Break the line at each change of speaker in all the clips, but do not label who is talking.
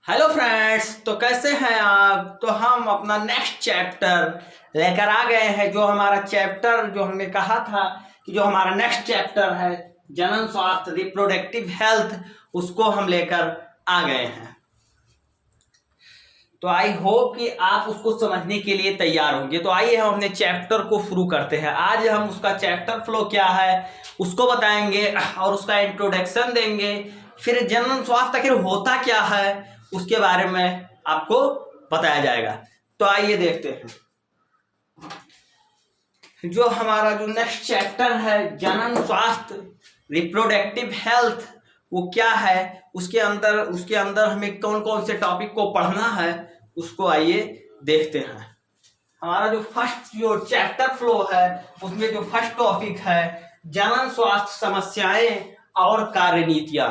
Hello friends, तो कैसे हैं आप। तो हम अपना नेक्स्ट चैप्टर लेकर आ गए हैं। जो हमारा चैप्टर जो हमने कहा था कि जो हमारा नेक्स्ट चैप्टर है जनन स्वास्थ्य रिप्रोडक्टिव हेल्थ, उसको हम लेकर आ गए हैं। तो आई होप कि आप उसको समझने के लिए तैयार होंगे। तो आइए हम अपने चैप्टर को शुरू करते हैं। आज हम उसका चैप्टर फ्लो क्या है उसको बताएंगे और उसका इंट्रोडक्शन देंगे। फिर जनन स्वास्थ्य आखिर होता क्या है उसके बारे में आपको बताया जाएगा। तो आइए देखते हैं जो हमारा जो नेक्स्ट चैप्टर है जनन स्वास्थ्य रिप्रोडक्टिव हेल्थ वो क्या है, उसके अंदर हमें कौन कौन से टॉपिक को पढ़ना है उसको आइए देखते हैं। हमारा जो फर्स्ट जो चैप्टर फ्लो है उसमें जो फर्स्ट टॉपिक है जनन स्वास्थ्य समस्याएं और कार्यनीतियां।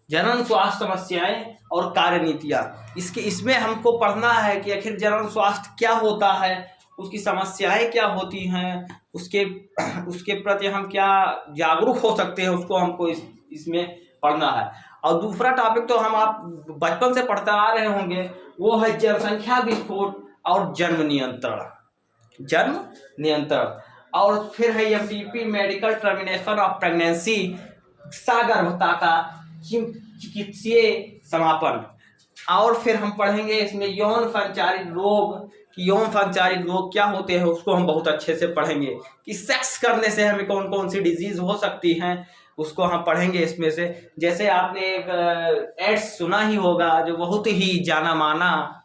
जनन स्वास्थ्य समस्याएं और कार्यनीतियां, इसमें हमको पढ़ना है कि आखिर जनन स्वास्थ्य क्या होता है, उसकी समस्याएं क्या होती हैं, उसके प्रति हम क्या जागरूक हो सकते हैं, उसको हमको इसमें पढ़ना है। और दूसरा टॉपिक तो हम आप बचपन से पढ़ते आ रहे होंगे, वो है जनसंख्या विस्फोट और जन्म नियंत्रण। और फिर है MTP medical termination of pregnancy, सगर्भता का चिकित्सीय समापन। और फिर हम पढ़ेंगे इसमें यौन संचारित रोग, यौन संचारित रोग क्या होते हैं उसको हम बहुत अच्छे से पढ़ेंगे कि सेक्स करने से हमें कौन कौन सी डिजीज हो सकती हैं उसको हम पढ़ेंगे इसमें से। जैसे आपने एक एड्स सुना ही होगा जो बहुत ही जाना माना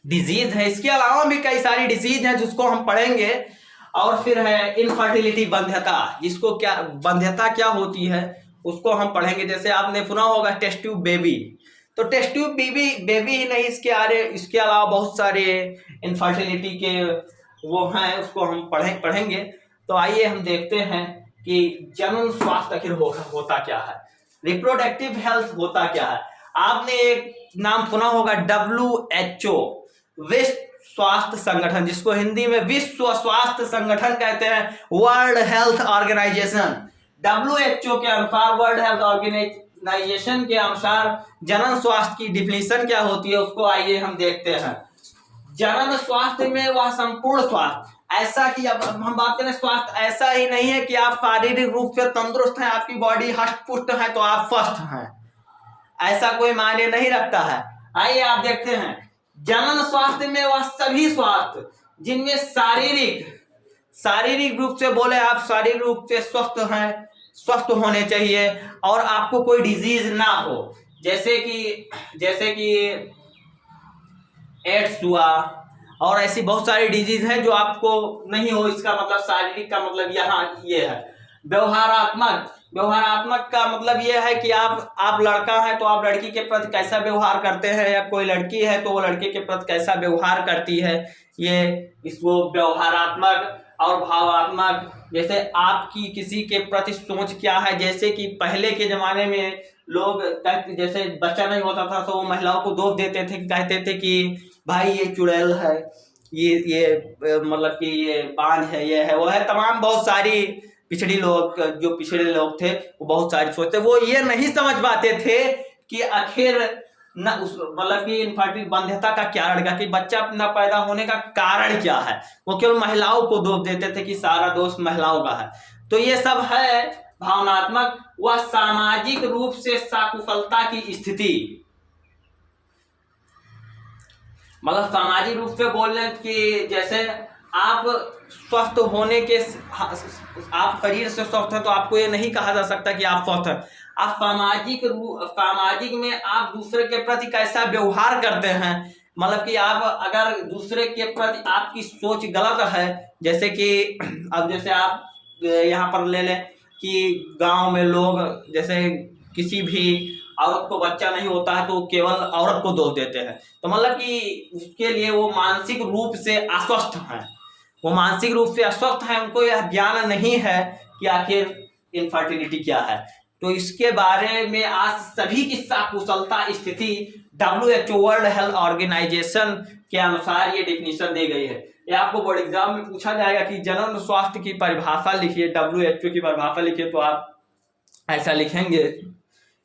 डिजीज है। इसके अलावा भी कई सारी डिजीज हैं जिसको हम पढ़ेंगे। और फिर है इनफर्टिलिटी, बंध्यता, जिसको क्या बंध्यता क्या होती है उसको हम पढ़ेंगे। जैसे आपने सुना होगा टेस्ट ट्यूब बेबी, तो टेस्ट ट्यूब बेबी ही नहीं, इसके अलावा बहुत सारे इनफर्टिलिटी के वो हैं, उसको हम पढ़ेंगे। तो आइए हम देखते हैं कि जनन स्वास्थ्य आखिर होता क्या है, रिप्रोडक्टिव हेल्थ होता क्या है। आपने एक नाम सुना होगा WHO, विश्व स्वास्थ्य संगठन, जिसको हिंदी में विश्व स्वास्थ्य संगठन कहते हैं, वर्ल्ड हेल्थ ऑर्गेनाइजेशन। WHO के अनुसार, वर्ल्ड हेल्थ ऑर्गेनाइजेशन के अनुसार जनन स्वास्थ्य की डिफिनीशन क्या होती है उसको आइए हम देखते हैं। जनन स्वास्थ्य में वह संपूर्ण स्वास्थ्य, ऐसा कि अब हम बात करें स्वास्थ्य, ऐसा ही नहीं है कि आप शारीरिक रूप से तंदुरुस्त हैं, आपकी बॉडी हष्ट पुष्ट है तो आप स्वस्थ हैं, ऐसा कोई मायने नहीं रखता है। आइए आप देखते हैं जनन स्वास्थ्य में वह सभी स्वास्थ्य जिनमें शारीरिक रूप से बोले आप शारीरिक रूप से स्वस्थ हैं, स्वस्थ होने चाहिए और आपको कोई डिजीज ना हो, जैसे कि एड्स हुआ और ऐसी बहुत सारी डिजीज है जो आपको नहीं हो। इसका मतलब शारीरिक का मतलब यहाँ ये है। व्यवहारात्मक का मतलब ये है कि आप लड़का है तो आप लड़की के प्रति कैसा व्यवहार करते हैं, या कोई लड़की है तो वो लड़के के प्रति कैसा व्यवहार करती है, ये इसको व्यवहारात्मक। और भावात्मक, जैसे आपकी किसी के प्रति सोच क्या है। जैसे कि पहले के जमाने में लोग जैसे बच्चा नहीं होता था तो वो महिलाओं को दोष देते थे, कहते थे कि भाई ये चुड़ैल है, ये मतलब कि ये बांझ है, ये है वो है, तमाम बहुत सारी जो पिछड़े लोग थे वो बहुत सारी सोचते, वो ये नहीं समझ पाते थे कि आखिर न उस मतलब कि इनफर्टिलिटी बंध्यता का क्या रहेगा, कि बच्चा न पैदा होने का कारण क्या है। वो केवल महिलाओं को दोष देते थे कि सारा दोष महिलाओं का है। तो ये सब है भावनात्मक व सामाजिक रूप से सकुशलता की स्थिति। मतलब सामाजिक रूप से बोल रहे कि जैसे आप स्वस्थ होने के, आप शरीर से स्वस्थ हैं तो आपको ये नहीं कहा जा सकता कि आप स्वस्थ हैं। आप सामाजिक में आप दूसरे के प्रति कैसा व्यवहार करते हैं, मतलब कि आप अगर दूसरे के प्रति आपकी सोच गलत है, जैसे कि अब जैसे आप यहाँ पर ले लें कि गांव में लोग जैसे किसी भी औरत को बच्चा नहीं होता है तो केवल औरत को दोष देते हैं, तो मतलब कि उसके लिए वो मानसिक रूप से अस्वस्थ हैं, उनको यह ज्ञान नहीं है कि आखिर इनफर्टिलिटी क्या है। तो इसके बारे में आज सभी की सकुशलता स्थिति WHO वर्ल्ड हेल्थ ऑर्गेनाइजेशन के अनुसार ये डिफिनीशन दी गई है। ये आपको बोर्ड एग्जाम में पूछा जाएगा कि जनन स्वास्थ्य की परिभाषा लिखिए, WHO की परिभाषा लिखिए, तो आप ऐसा लिखेंगे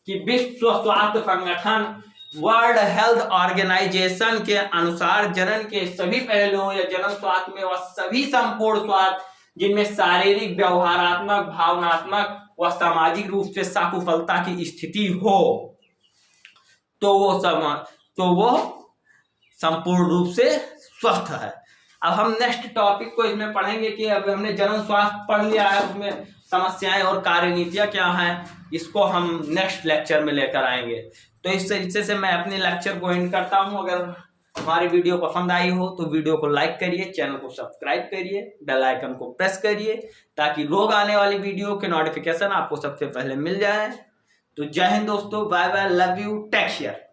कि विश्व स्वास्थ्य संगठन वर्ल्ड हेल्थ ऑर्गेनाइजेशन के अनुसार जनन के सभी पहलुओं या जनन स्वास्थ्य में वह सभी संपूर्ण स्वास्थ्य जिनमें शारीरिक, व्यवहारात्मक, भावनात्मक व सामाजिक रूप से साकुफलता की स्थिति हो तो वो संपूर्ण रूप से स्वस्थ है। अब हम नेक्स्ट टॉपिक को इसमें पढ़ेंगे कि अब हमने जनन स्वास्थ्य पढ़ लिया है, उसमें समस्याएं और कार्यनीतियां क्या हैं, इसको हम नेक्स्ट लेक्चर में लेकर आएंगे। तो इस तरीके से मैं अपने लेक्चर को एंड करता हूं। अगर हमारी वीडियो पसंद आई हो तो वीडियो को लाइक करिए, चैनल को सब्सक्राइब करिए, बेल आइकन को प्रेस करिए ताकि रोज आने वाली वीडियो के नोटिफिकेशन आपको सबसे पहले मिल जाए। तो जय हिंद दोस्तों, bye bye, love you, take care.